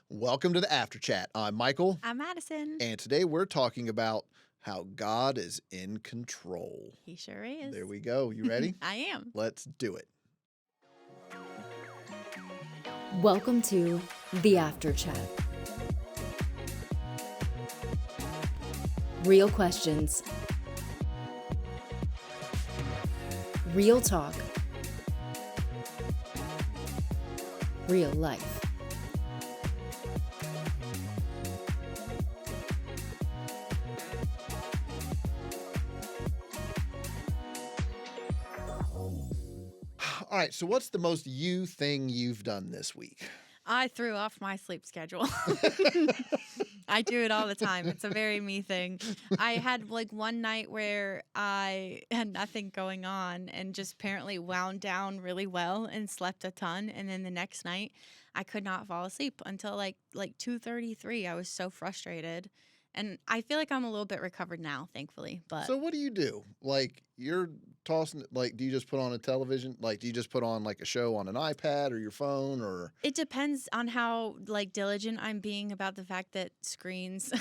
Welcome to the After Chat. I'm Michael, I'm Madison. and today we're talking about how God is in control. He sure is. There we go. You ready? I am. Let's do it. Welcome to the After Chat. Real questions. Real talk. Real life. All right, so what's the most you thing you've done this week? I threw off my sleep schedule. I do it all the time. It's a very me thing. I had like one night where I had nothing going on and just apparently wound down really well and slept a ton. And then the next night I could not fall asleep until like 2:33. I was so frustrated. And I feel like I'm a little bit recovered now, thankfully. But So what do you do? Like you're tossing do you just put on a television? Like do you just put on like a show on an iPad or your phone or it depends on how like diligent I'm being about the fact that screens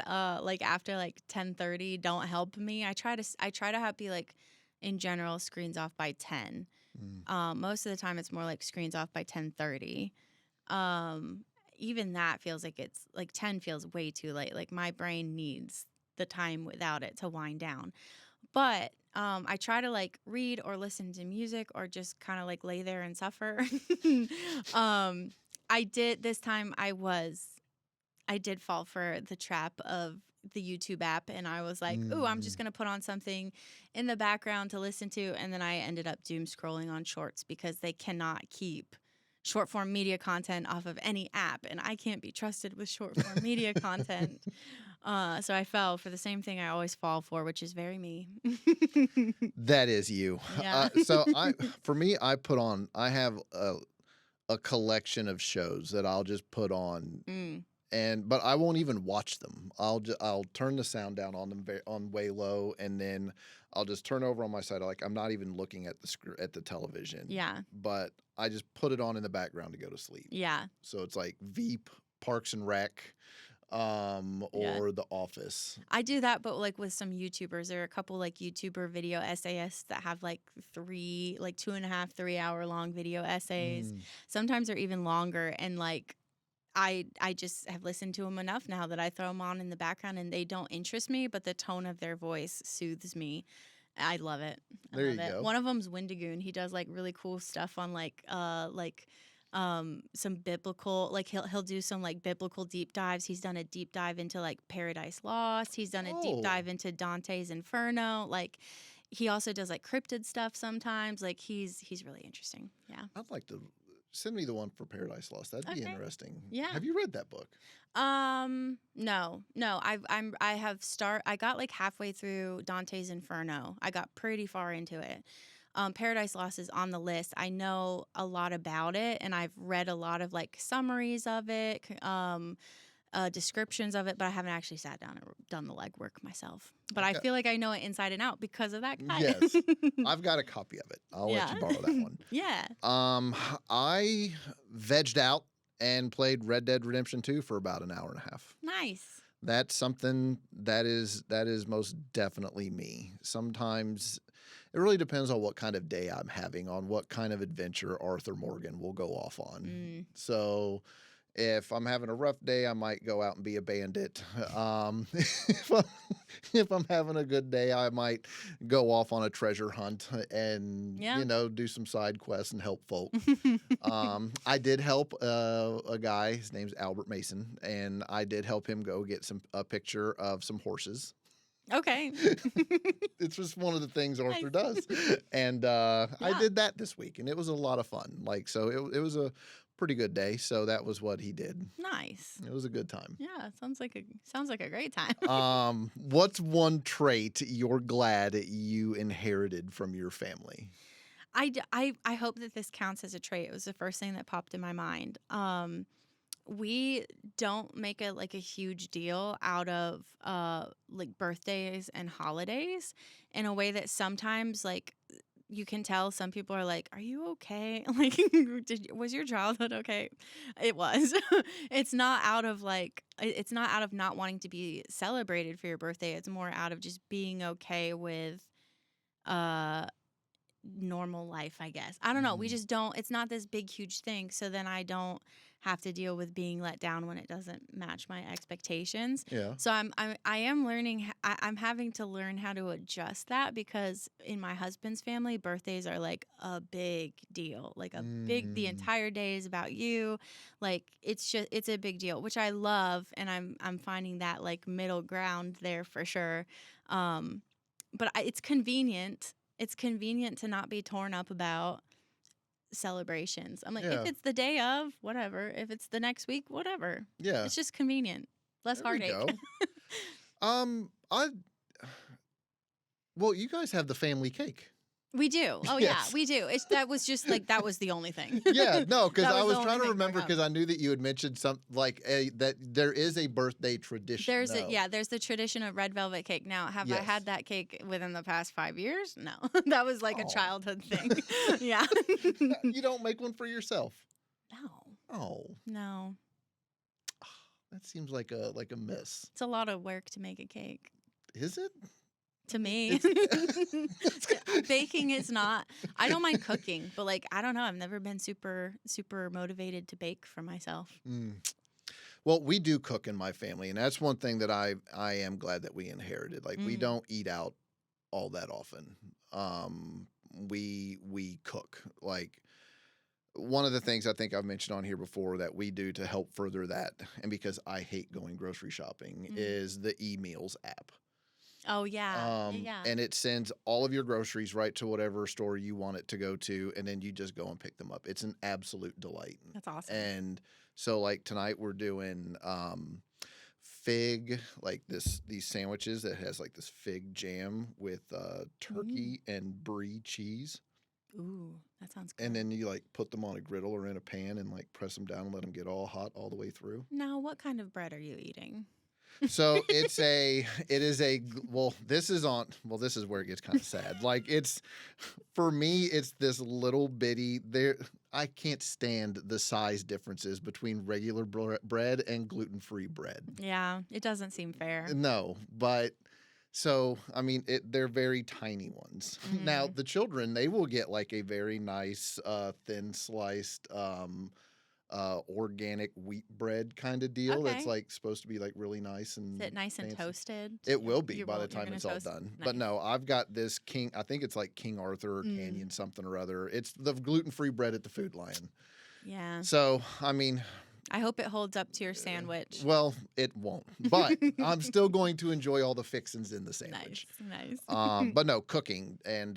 like after like 10:30 don't help me. I try to have be like in general screens off by 10. Most of the time it's more like screens off by 10:30. Even that feels like it's like 10 feels way too late. Like my brain needs the time without it to wind down. But I try to like read or listen to music or just kind of like lay there and suffer. I did this time. I did fall for the trap of the YouTube app, and I was like, "Ooh, I'm just gonna put on something in the background to listen to," and then I ended up doom scrolling on Shorts because they cannot keep short form media content off of any app, and I can't be trusted with short form media content. So I fell for the same thing I always fall for, which is very me. that is you. Yeah. I have a collection of shows that I'll just put on but I won't even watch them. I'll turn the sound down on them on way low, and then I'll just turn over on my side. Like I'm not even looking at the television. Yeah. But I just put it on in the background to go to sleep. Yeah. So it's like Veep, Parks and Rec, or The Office. I do that, but like with some YouTubers. There are a couple like YouTuber video essayists that have like 2.5, 3 hour long video essays. Sometimes they're even longer, and like I just have listened to them enough now that I throw them on in the background, and they don't interest me, but the tone of their voice soothes me. I love it. There you go. One of them's Wendigoon. He does like really cool stuff on some biblical, like he'll do some like biblical deep dives. He's done a deep dive into like Paradise Lost. He's done a deep dive into Dante's Inferno. Like he also does like cryptid stuff sometimes. Like he's really interesting. Yeah. I'd like to send me the one for Paradise Lost. That'd be interesting. Yeah. Have you read that book? No. I got like halfway through Dante's Inferno. I got pretty far into it. Paradise Lost is on the list. I know a lot about it, and I've read a lot of like summaries of it, descriptions of it, but I haven't actually sat down and done the legwork myself. But I feel like I know it inside and out because of that guy. Yes. I've got a copy of it. I'll let you borrow that one. Yeah. I vegged out and played Red Dead Redemption 2 for about an hour and a half. Nice. That's something that is most definitely me. Sometimes it really depends on what kind of day I'm having, on what kind of adventure Arthur Morgan will go off on. So if I'm having a rough day, I might go out and be a bandit. If I'm having a good day, I might go off on a treasure hunt and do some side quests and help folk. I did help a guy. His name's Albert Mason, and I did help him go get a picture of some horses. Okay. It's just one of the things Arthur does. And I did that this week, and it was a lot of fun. Like, so it was a pretty good day. So that was what he did. Nice. It was a good time. Yeah, sounds like a great time. What's one trait you're glad you inherited from your family? I hope that this counts as a trait. It was the first thing that popped in my mind. We don't make a huge deal out of like birthdays and holidays in a way that sometimes like you can tell some people are like, "Are you okay? Like, was your childhood okay?" It was. It's not out of it's not out of not wanting to be celebrated for your birthday. It's more out of just being okay with uh normal life, I guess. I don't know. We Mhm. just don't. It's not this big, huge thing. So then I don't have to deal with being let down when it doesn't match my expectations. Yeah. So I am learning. I'm having to learn how to adjust that because in my husband's family, birthdays are like a big deal. Like the Mm. entire day is about you. Like it's a big deal, which I love, and I'm finding that like middle ground there for sure. But it's convenient. It's convenient to not be torn up about celebrations. I'm like, if Yeah. it's the day of, whatever. If it's the next week, whatever. Yeah. It's just convenient. Less There we heartache. go. I well, you guys have the family cake. We do. Oh Yes. yeah, we do. That was just like that was the only thing. Yeah, no, because That I was the was only trying to thing remember growing up. because I knew that you had mentioned some that there is a birthday tradition. There's the tradition of red velvet cake. Now, have I Yes. had that cake within the past 5 years? No. That was like a Oh. childhood thing. Yeah. You don't make one for yourself. No. Oh, No. that seems like a miss. It's a lot of work to make a cake. Is it? To me, baking is not. I don't mind cooking, but like I don't know. I've never been super motivated to bake for myself. Mm. Well, we do cook in my family, and that's one thing that I am glad that we inherited. Like we Mm. don't eat out all that often. We cook. Like one of the things I think I've mentioned on here before that we do to help further that, and because I hate going grocery shopping, is the e-meals app. Oh yeah, yeah. And it sends all of your groceries right to whatever store you want it to go to, and then you just go and pick them up. It's an absolute delight. That's awesome. And so, like tonight, we're doing fig, like these sandwiches that has like this fig jam with turkey and brie cheese, Ooh, that sounds good. and then you like put them on a griddle or in a pan and like press them down and let them get all hot all the way through. Now, what kind of bread are you eating? So this is where it gets kind of sad. Like for me, it's this little bitty I can't stand the size differences between regular bread and gluten-free bread. Yeah, it doesn't seem fair. No, but so, I mean, they're very tiny ones. Now, the children, they will get like a very nice, thin sliced, organic wheat bread kind of deal. That's Okay. like supposed to be like really nice and Is it nice and fancy. toasted? It will be You're by the you're time gonna it's all toast- done. Nice. But no, I've got this I think it's like King Arthur or Canyon something or other. It's the gluten-free bread at the Food Lion. Yeah. So, I mean, I hope it holds up to your sandwich. well, it won't. But I'm still going to enjoy all the fixins in the sandwich. Nice. But no, cooking and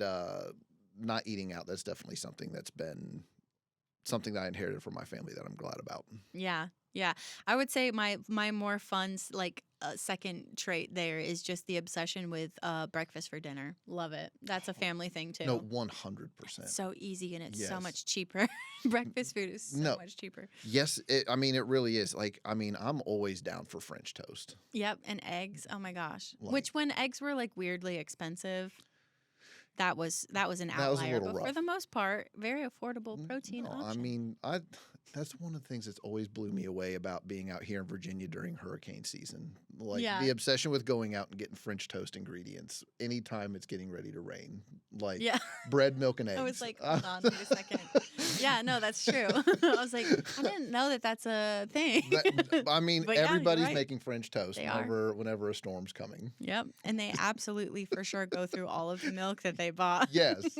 not eating out, that's definitely something that's been something that I inherited from my family that I'm glad about. Yeah. I would say my more fun second trait there is just the obsession with breakfast for dinner. Love it. That's a family thing too. No, 100%. So easy and it's so Yes. much cheaper. Breakfast food is so much cheaper. Yes, I mean, it really is. Like, I mean, I'm always down for French toast. Yep, and eggs. Oh my gosh. Like- Which when eggs were like weirdly expensive, that was an That was a outlier. little But for rough. the most part, very affordable protein No, option. I mean, that's one of the things that's always blew me away about being out here in Virginia during hurricane season. Like Yeah. the obsession with going out and getting French toast ingredients anytime it's getting ready to rain. Like Yeah. bread, milk, and eggs. I was like, hold on, wait a second. Yeah, no, that's true. I was like, I didn't know that that's a thing. I mean, But yeah, you're everybody's right. making French toast They are. whenever a storm's coming. Yep, and they absolutely for sure go through all of the milk that they bought. Yes.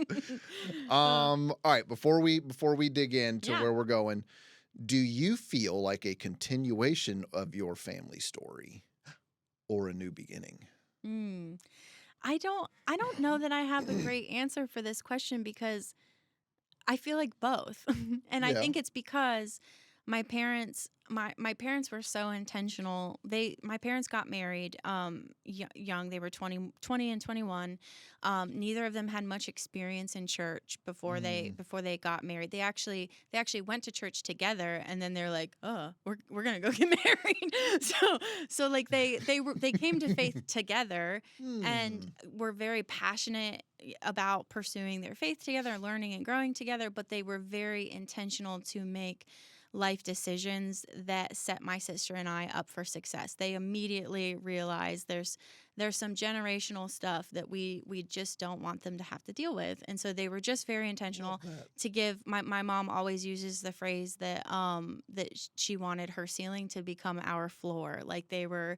All right. Before we dig into Yeah. where we're going, do you feel like a continuation of your family story or a new beginning? I don't know that I have a great answer for this question because I feel like both. And I Yeah. think it's because my parents were so intentional. My parents got married young. They were 20 and 21. Neither of them had much experience in church before they got married. They actually went to church together, and then they're like, "Oh, we're gonna go get married." so like they came to faith together and were very passionate about pursuing their faith together, learning and growing together. But they were very intentional to make life decisions that set my sister and I up for success. They immediately realized there's some generational stuff that we just don't want them to have to deal with. And so they were just very intentional to give my mom always uses the phrase that she wanted her ceiling to become our floor. Like they were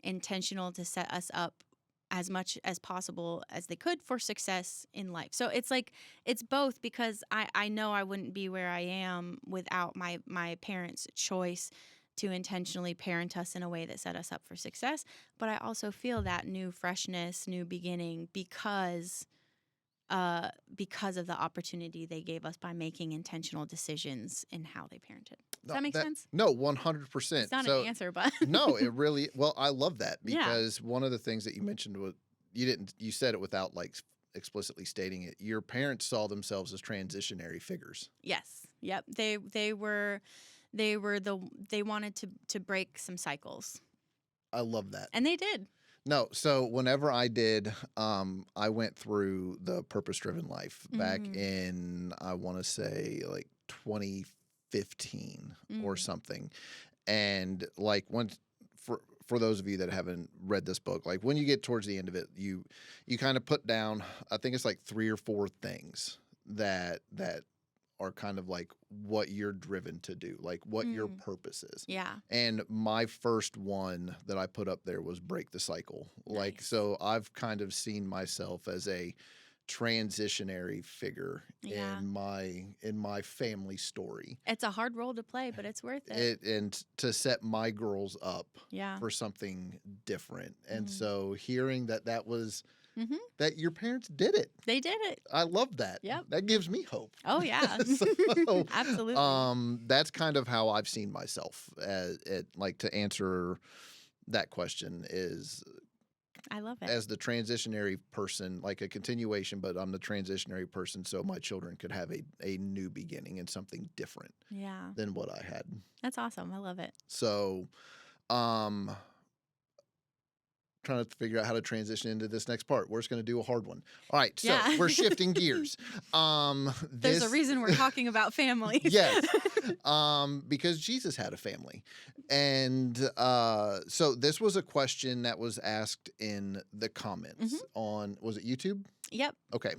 intentional to set us up as much as possible as they could for success in life. So it's like, it's both, because I know I wouldn't be where I am without my parents' choice to intentionally parent us in a way that set us up for success. But I also feel that new freshness, new beginning because of the opportunity they gave us by making intentional decisions in how they parented. Does that make sense? No, 100%. It's not an answer, but no, it really. Well, I love that because one of the things that you mentioned was you said it without like explicitly stating it. Your parents saw themselves as transitionary figures. Yes. Yep. They wanted to break some cycles. I love that. And they did. No, so whenever I did, I went through the Purpose-Driven Life back in, I want to say, like 2015 or something. And like for those of you that haven't read this book, like when you get towards the end of it, you kind of put down, I think it's like 3 or 4 things that are kind of like what you're driven to do, like what your purpose is. Yeah. And my first one that I put up there was break the cycle. Nice. Like, so I've kind of seen myself as a transitionary figure in my family story. It's a hard role to play, but it's worth it. And to set my girls up Yeah. for something different. And so hearing that was that your parents did it. They did it. I love that. Yep. That gives me hope. Oh, yeah. So, absolutely. That's kind of how I've seen myself. Like to answer that question is, I love it. as the transitionary person, like a continuation, but I'm the transitionary person, so my children could have a new beginning and something different than what I had. That's awesome. I love it. So, trying to figure out how to transition into this next part. We're just going to do a hard one. All right, so we're shifting gears. There's a reason we're talking about family. Yes, because Jesus had a family. And so this was a question that was asked in the comments on, was it YouTube? Yep. Okay.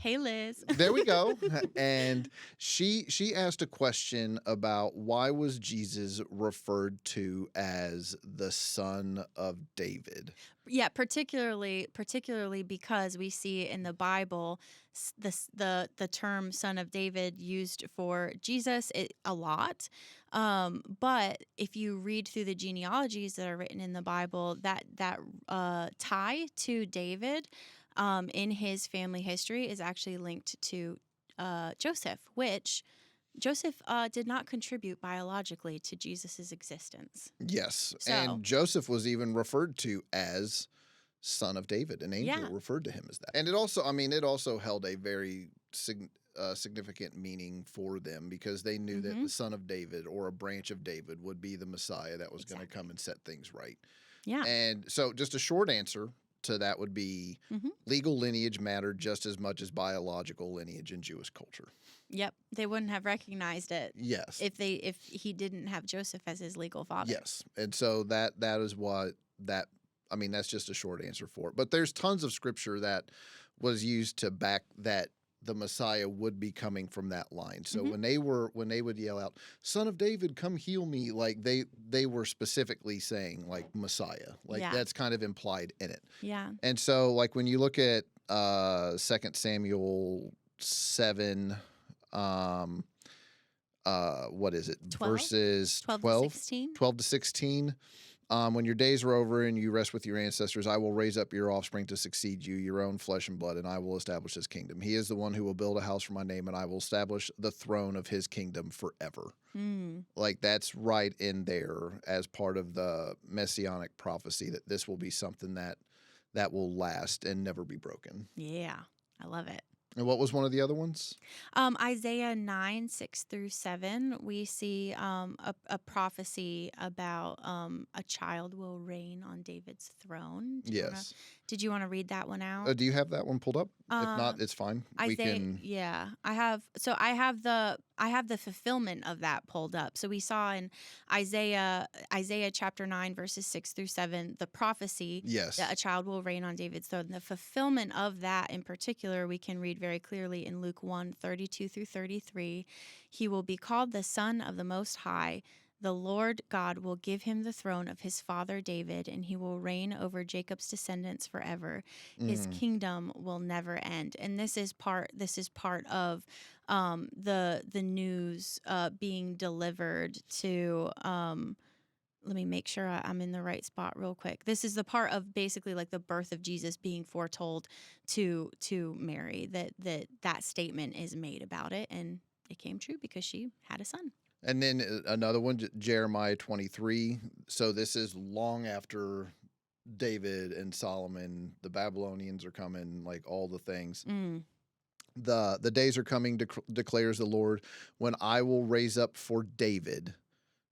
Hey, Liz. There we go. And she asked a question about why was Jesus referred to as the Son of David? Yeah, particularly because we see in the Bible the term Son of David used for Jesus a lot. But if you read through the genealogies that are written in the Bible, that tie to David in his family history is actually linked to Joseph, which Joseph did not contribute biologically to Jesus' existence. Yes, So, and Joseph was even referred to as Son of David. An angel referred to him as that. And it also held a very significant meaning for them because they knew that the Son of David or a branch of David would be the Messiah that was going to come and set things right. Yeah. And so just a short answer to that would be legal lineage mattered just as much as biological lineage in Jewish culture. Yep, they wouldn't have recognized it. Yes, if he didn't have Joseph as his legal father. Yes, and so that is what that. I mean, that's just a short answer for it. But there's tons of scripture that was used to back that the Messiah would be coming from that line. So when they would yell out, "Son of David, come heal me," like they were specifically saying like Messiah. Like that's kind of implied in it. Yeah. And so like when you look at 2 Samuel 7, what is it? 12? Verses 12 to 16. 12 to 16. When your days are over and you rest with your ancestors, I will raise up your offspring to succeed you, your own flesh and blood, and I will establish his kingdom. He is the one who will build a house for my name, and I will establish the throne of his kingdom forever. Like, that's right in there as part of the Messianic prophecy, that this will be something that will last and never be broken. Yeah, I love it. And what was one of the other ones? Isaiah 9, 6 through 7, we see a prophecy about a child will reign on David's throne. Yes. Did you want to read that one out? Do you have that one pulled up? If not, it's fine. Yeah, I have. So I have the fulfillment of that pulled up. So we saw in Isaiah chapter 9 verses 6 through 7 the prophecy that a child will reign on David's throne. The fulfillment of that in particular we can read very clearly in Luke 1, 32 through 33. He will be called the Son of the Most High. The Lord God will give him the throne of his father David, and he will reign over Jacob's descendants forever. His kingdom will never end. And this is part of the news being delivered to. Let me make sure I'm in the right spot real quick. This is the part of basically like the birth of Jesus being foretold to Mary. That statement is made about it, and it came true because she had a son. And then another one, Jeremiah 23. So this is long after David and Solomon. The Babylonians are coming, like all the things. The days are coming, declares the Lord, when I will raise up for David,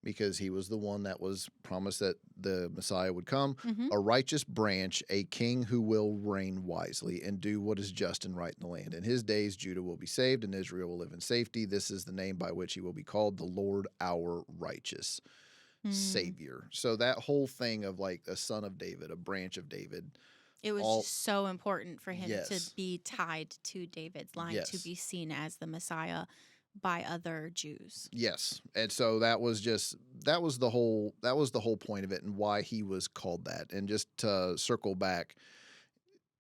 because he was the one that was promised that the Messiah would come, a righteous branch, a king who will reign wisely and do what is just and right in the land. In his days, Judah will be saved and Israel will live in safety. This is the name by which he will be called, the Lord our righteous Savior. So that whole thing of like a son of David, a branch of David. It was just so important for him to be tied to David's line, to be seen as the Messiah by other Jews. Yes. And so that was the whole point of it and why he was called that. And just to circle back,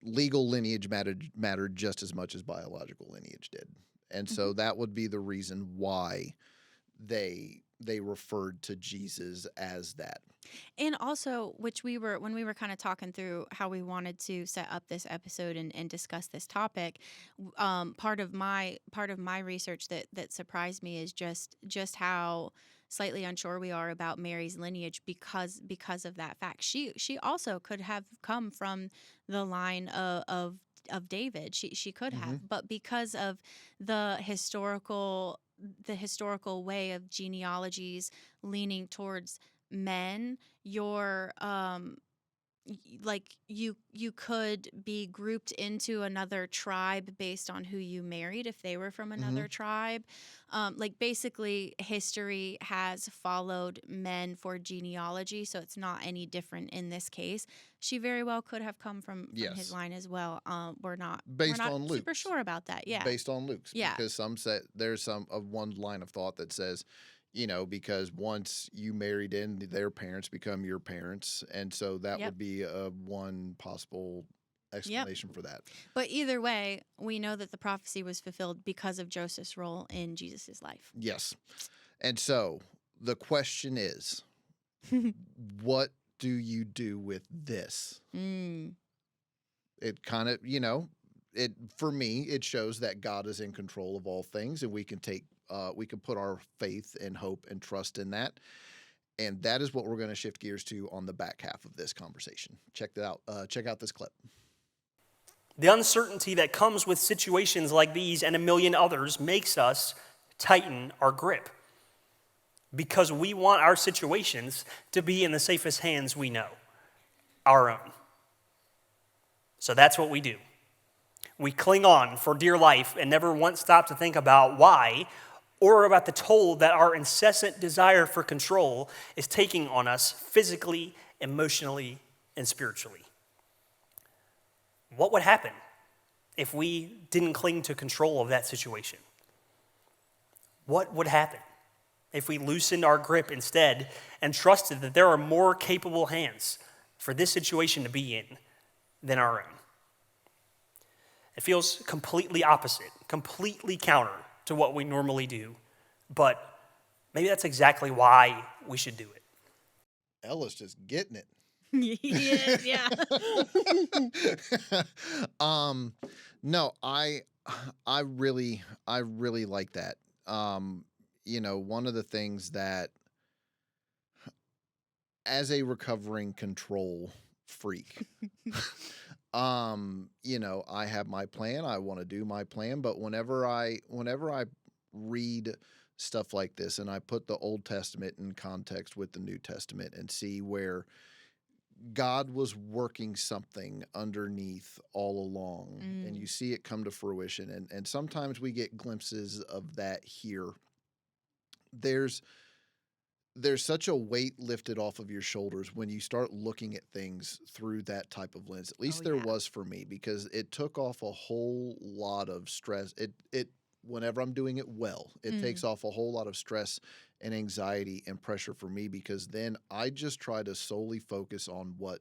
legal lineage mattered just as much as biological lineage did. And so that would be the reason why they referred to Jesus as that. And also, when we were kind of talking through how we wanted to set up this episode and discuss this topic, part of my research that surprised me is just how slightly unsure we are about Mary's lineage because of that fact. She also could have come from the line of David. She could have, but because of the historical way of genealogies leaning towards men, you could be grouped into another tribe based on who you married if they were from another tribe. Basically history has followed men for genealogy, so it's not any different in this case. She very well could have come from his line as well. We're not super sure about that. Yeah, based on Luke's. Yeah, because there's one line of thought that says, because once you married in, their parents become your parents. And so that would be one possible explanation for that. But either way, we know that the prophecy was fulfilled because of Joseph's role in Jesus' life. Yes. And so the question is, what do you do with this? It kind of, for me, it shows that God is in control of all things, and we can put our faith and hope and trust in that. And that is what we're going to shift gears to on the back half of this conversation. Check that out. Check out this clip. The uncertainty that comes with situations like these and a million others makes us tighten our grip because we want our situations to be in the safest hands we know, our own. So that's what we do. We cling on for dear life and never once stop to think about why or about the toll that our incessant desire for control is taking on us physically, emotionally, and spiritually. What would happen if we didn't cling to control of that situation? What would happen if we loosened our grip instead and trusted that there are more capable hands for this situation to be in than our own? It feels completely opposite, completely counter to what we normally do, but maybe that's exactly why we should do it. Ella's just getting it. Yeah. No, I really like that. One of the things that, as a recovering control freak, I have my plan. I want to do my plan, but whenever I read stuff like this and I put the Old Testament in context with the New Testament and see where God was working something underneath all along, and you see it come to fruition, and sometimes we get glimpses of that here. There's such a weight lifted off of your shoulders when you start looking at things through that type of lens. At least there was for me, because it took off a whole lot of stress. It whenever I'm doing it well, it takes off a whole lot of stress and anxiety and pressure for me, because then I just try to solely focus on what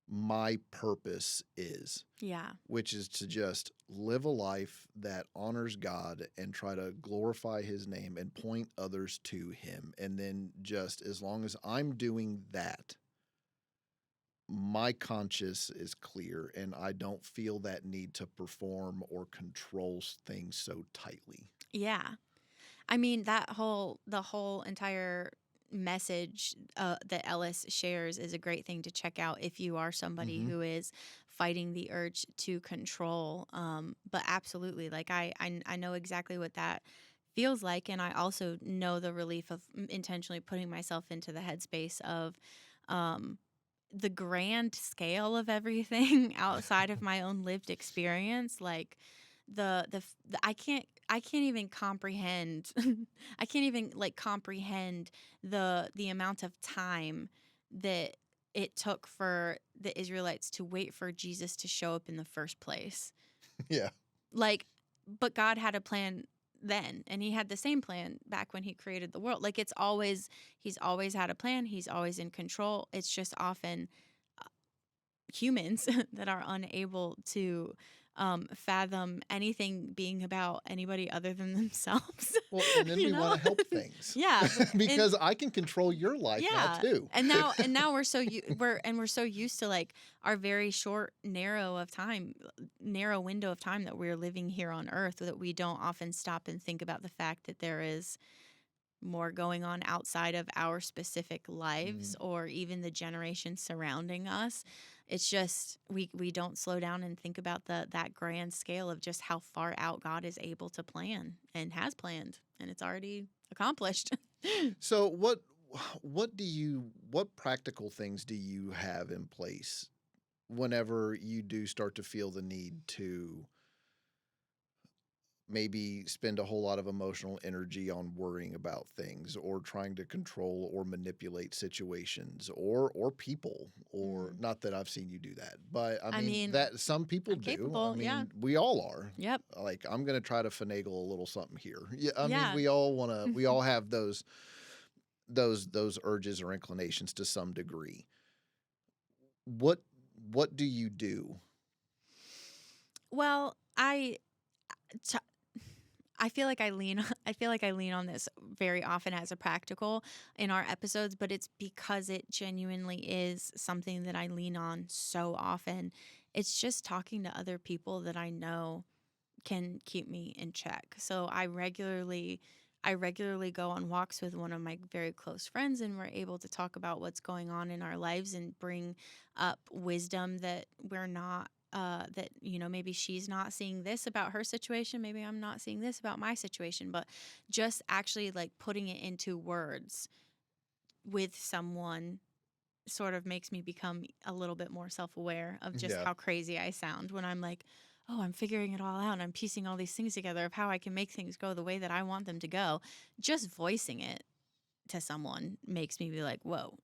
my purpose is. Yeah. Which is to just live a life that honors God and try to glorify his name and point others to him. And then, just as long as I'm doing that, my conscience is clear and I don't feel that need to perform or control things so tightly. Yeah. I mean, the whole entire message that Ellis shares is a great thing to check out if you are somebody who is fighting the urge to control. But absolutely, like I know exactly what that feels like, and I also know the relief of intentionally putting myself into the headspace of the grand scale of everything outside of my own lived experience. Like the I can't even comprehend I can't even comprehend the amount of time that it took for the Israelites to wait for Jesus to show up in the first place. Yeah. But God had a plan then, and he had the same plan back when he created the world. Like he's always had a plan. He's always in control. It's just often humans that are unable to fathom anything being about anybody other than themselves. Well, and then we want to help things. Yeah, because I can control your life now too. and now we're so used to like our very short, narrow window of time that we're living here on Earth, that we don't often stop and think about the fact that there is more going on outside of our specific lives or even the generations surrounding us. It's just we don't slow down and think about that grand scale of just how far out God is able to plan and has planned, and it's already accomplished. So what practical things do you have in place whenever you do start to feel the need to maybe spend a whole lot of emotional energy on worrying about things or trying to control or manipulate situations or people, or not that I've seen you do that, but I mean that some people do. Capable, we all are. Yep. Like, I'm going to try to finagle a little something here. Yeah. I mean, we all have those urges or inclinations to some degree. What do you do? Well, I feel like I lean on this very often as a practical in our episodes, but it's because it genuinely is something that I lean on so often. It's just talking to other people that I know can keep me in check. So I regularly go on walks with one of my very close friends, and we're able to talk about what's going on in our lives and bring up wisdom that we're not that, maybe she's not seeing this about her situation. Maybe I'm not seeing this about my situation, but just actually like putting it into words with someone sort of makes me become a little bit more self-aware of just how crazy I sound when I'm like, oh, I'm figuring it all out and I'm piecing all these things together of how I can make things go the way that I want them to go. Just voicing it to someone makes me be like, whoa.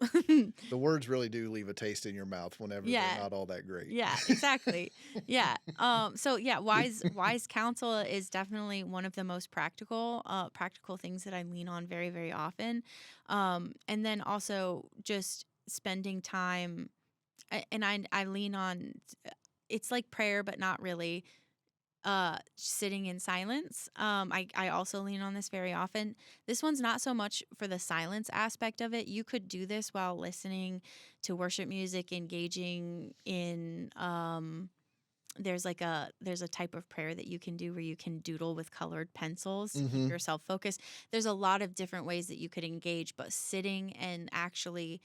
The words really do leave a taste in your mouth whenever they're not all that great. Yeah, exactly. Yeah. Wise counsel is definitely one of the most practical things that I lean on very, very often. And then also just spending time, and I lean on, it's like prayer, but not really. sitting in silence. I also lean on this very often. This one's not so much for the silence aspect of it. You could do this while listening to worship music, engaging in there's a type of prayer that you can do where you can doodle with colored pencils to keep yourself focused. There's a lot of different ways that you could engage, but sitting and actually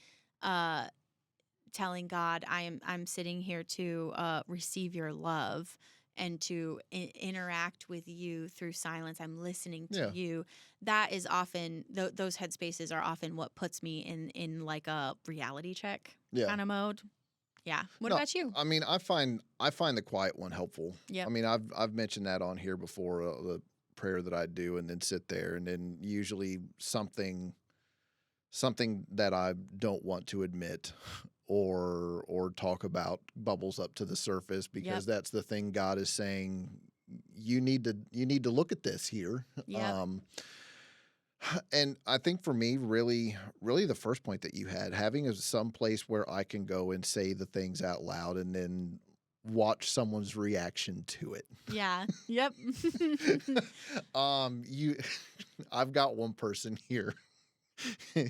telling God, I'm sitting here to receive your love and to interact with you through silence. I'm listening to you. That is often those headspaces are often what puts me in like a reality check kind of mode. Yeah. What about you? I mean, I find the quiet one helpful. Yep. I mean, I've mentioned that on here before, the prayer that I do, and then sit there, and then usually something that I don't want to admit or talk about bubbles up to the surface, because that's the thing God is saying, you need to look at this here. Yep. And I think for me, really the first point that you had, having some place where I can go and say the things out loud and then watch someone's reaction to it. Yeah. Yep. I've got one person here.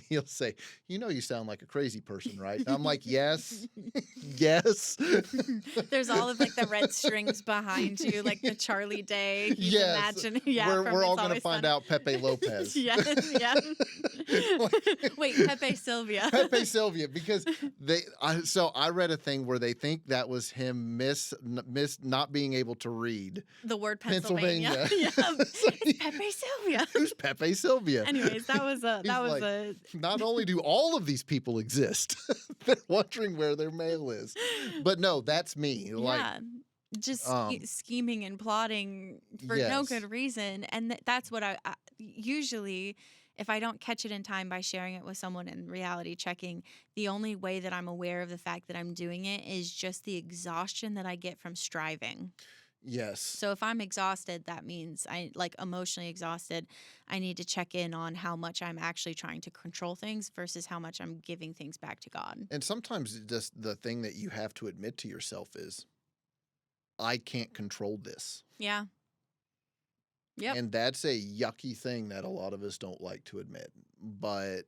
He'll say, you sound like a crazy person, right? And I'm like, yes, yes. There's all of like the red strings behind you, like the Charlie Day. Yes. Imagine. Yeah. We're all going to find out Pepe Lopez. Yeah. Wait, Pepe Sylvia. Pepe Sylvia, because I read a thing where they think that was him miss not being able to read the word Pennsylvania. Yeah. It's Pepe Sylvia. Who's Pepe Sylvia? Anyways, that was like, not only do all of these people exist, they're wondering where their mail is. But no, that's me. Yeah. Like, just scheming and plotting for no good reason. And that's what I usually, if I don't catch it in time by sharing it with someone and reality checking, the only way that I'm aware of the fact that I'm doing it is just the exhaustion that I get from striving. Yes. So if I'm exhausted, that means emotionally exhausted. I need to check in on how much I'm actually trying to control things versus how much I'm giving things back to God. And sometimes just the thing that you have to admit to yourself is, I can't control this. Yeah. Yep. And that's a yucky thing that a lot of us don't like to admit. But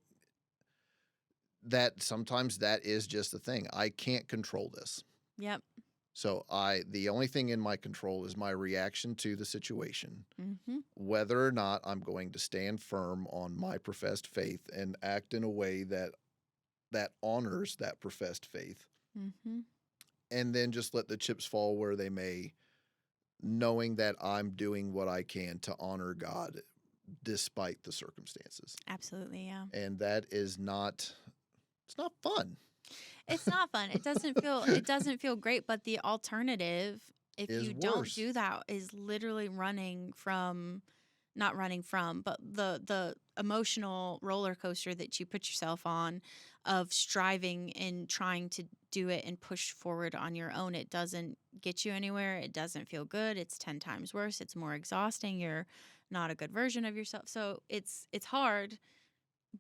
sometimes that is just the thing. I can't control this. Yep. So the only thing in my control is my reaction to the situation, whether or not I'm going to stand firm on my professed faith and act in a way that honors that professed faith, and then just let the chips fall where they may, knowing that I'm doing what I can to honor God despite the circumstances. Absolutely, yeah. And that is it's not fun. It's not fun. It doesn't feel great, but the alternative, if you don't do that, is literally not running from, but the emotional roller coaster that you put yourself on of striving and trying to do it and push forward on your own. It doesn't get you anywhere. It doesn't feel good. It's 10 times worse. It's more exhausting. You're not a good version of yourself. So it's hard,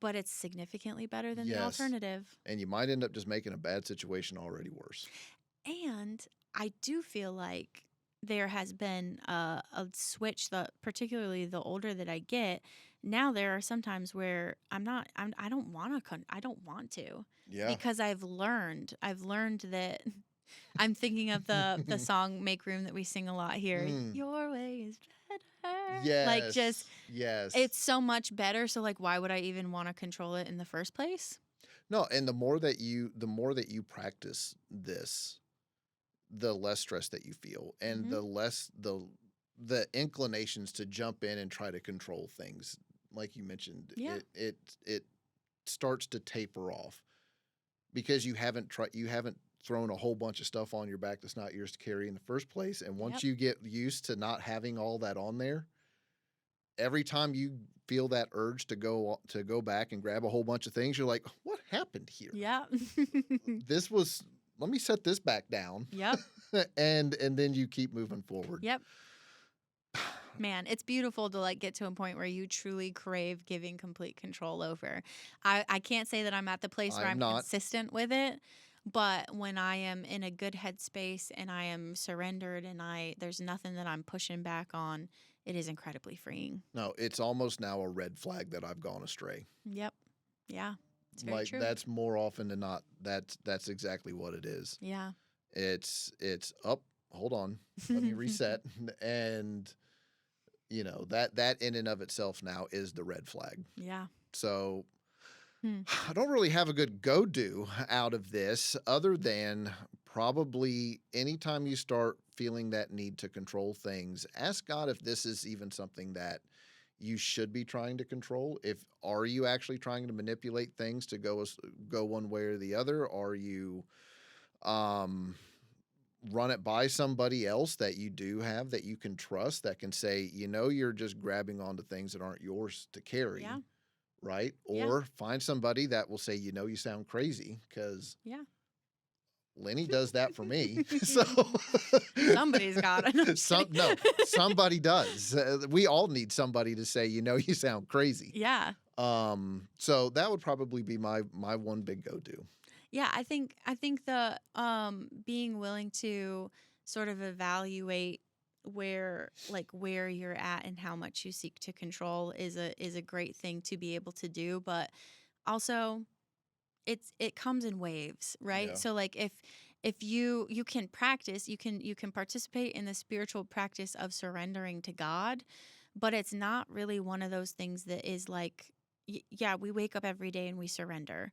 but it's significantly better than the alternative. And you might end up just making a bad situation already worse. And I do feel like there has been a switch, particularly the older that I get. Now there are some times where I don't want to. Yeah. Because I've learned that I'm thinking of the song Make Room that we sing a lot here. Your way is better. Yes. It's so much better. So why would I even want to control it in the first place? No, and the more that you practice this, the less stress that you feel, and the less the inclinations to jump in and try to control things, like you mentioned, it starts to taper off, because you haven't thrown a whole bunch of stuff on your back that's not yours to carry in the first place. And once you get used to not having all that on there, every time you feel that urge to go back and grab a whole bunch of things, you're like, what happened here? Yeah. Let me set this back down. Yep. and then you keep moving forward. Yep. Man, it's beautiful to get to a point where you truly crave giving complete control over. I can't say that I'm at the place where I'm consistent with it, But when I am in a good headspace and I am surrendered and there's nothing that I'm pushing back on, it is incredibly freeing. No, it's almost now a red flag that I've gone astray. Yep. Yeah. It's very Like true. that's more often than not. That's exactly what it is. Yeah. It's up. Hold on, let me reset. And that in and of itself now is the red flag. Yeah. So I don't really have a good go-do out of this other than probably anytime you start feeling that need to control things, ask God if this is even something that you should be trying to control. Are you actually trying to manipulate things to go one way or the other? Are you run it by somebody else that you do have that you can trust that can say, you're just grabbing onto things that aren't yours to carry. Yeah. Right? Yeah. Or find somebody that will say, you sound crazy, because Lenny does that for me. So Somebody's got it. Somebody does. We all need somebody to say, you sound crazy. Yeah. So that would probably be my one big go-to. Yeah, I think the being willing to sort of evaluate where you're at and how much you seek to control is a great thing to be able to do, but also it comes in waves, right? Yeah. So like if you can practice, you can participate in the spiritual practice of surrendering to God, but it's not really one of those things that is like, we wake up every day and we surrender,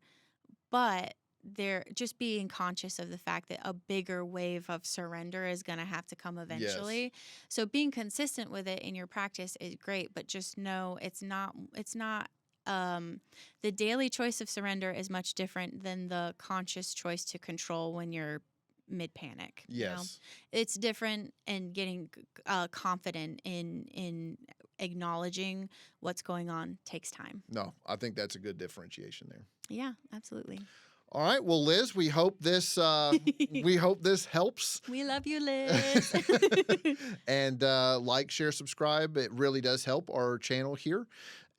but they're just being conscious of the fact that a bigger wave of surrender is going to have to come eventually. Yes. So being consistent with it in your practice is great, but just know it's not the daily choice of surrender is much different than the conscious choice to control when you're mid-panic. Yes. It's different, and getting confident in acknowledging what's going on takes time. No, I think that's a good differentiation there. Yeah, absolutely. All right. Well, Liz, we hope this helps. We love you, Liz. And like, share, subscribe. It really does help our channel here.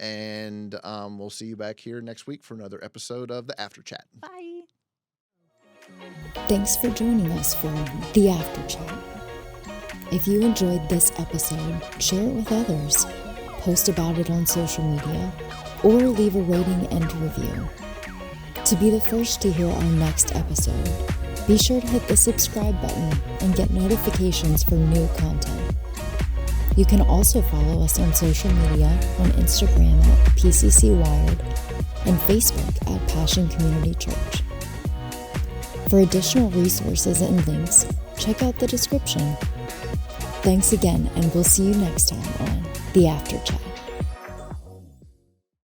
And we'll see you back here next week for another episode of the After Chat. Bye. Thanks for joining us for the After Chat. If you enjoyed this episode, share it with others, post about it on social media, or leave a rating and review. To be the first to hear our next episode, be sure to hit the subscribe button and get notifications for new content. You can also follow us on social media on Instagram at PCC Wired and Facebook at Passion Community Church. For additional resources and links, check out the description. Thanks again, and we'll see you next time on The After Chat.